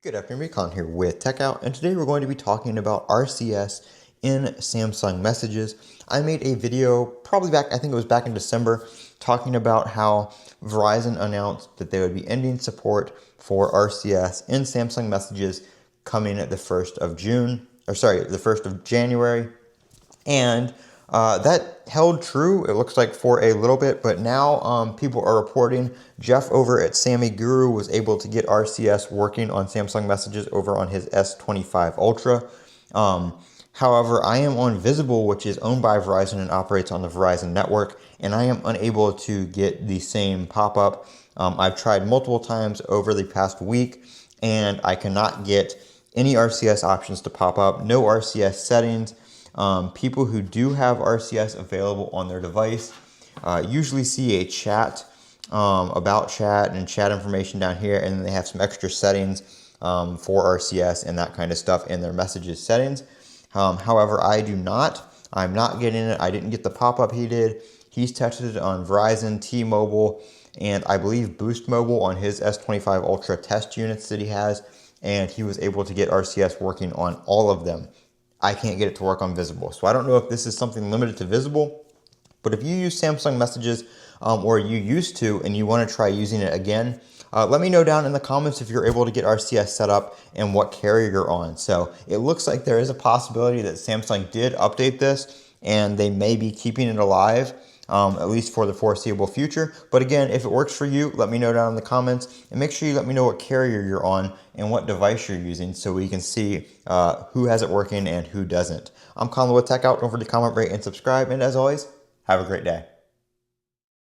Good afternoon, Recon here with Techout, and today we're going to be talking about RCS in Samsung Messages. I made a video probably back, I think it was back in December, talking about how Verizon announced that they would be ending support for RCS in Samsung Messages coming at the 1st of the 1st of January. And that held true, it looks like, for a little bit, but now people are reporting Jeff over at Sammy Guru was able to get RCS working on Samsung Messages over on his S25 Ultra. However, I am on Visible, which is owned by Verizon and operates on the Verizon network, and I am unable to get the same pop-up. I've tried multiple times over the past week, and I cannot get any RCS options to pop up, no RCS settings. People who do have RCS available on their device usually see a chat, about chat and chat information down here, and then they have some extra settings for RCS and that kind of stuff in their messages settings. However, I do not. I'm not getting it. I didn't get the pop-up he did. He's tested it on Verizon, T-Mobile, and I believe Boost Mobile on his S25 Ultra test units that he has, and he was able to get RCS working on all of them. I can't get it to work on Visible. So I don't know if this is something limited to Visible, but if you use Samsung Messages or you used to and you want to try using it again, let me know down in the comments if you're able to get RCS set up and what carrier you're on. So it looks like there is a possibility that Samsung did update this and they may be keeping it alive, at least for the foreseeable future. But again, if it works for you, let me know down in the comments, and make sure you let me know what carrier you're on and what device you're using so we can see who has it working and who doesn't. I'm Colin with Techout. Don't forget to comment, rate, and subscribe. And as always, have a great day.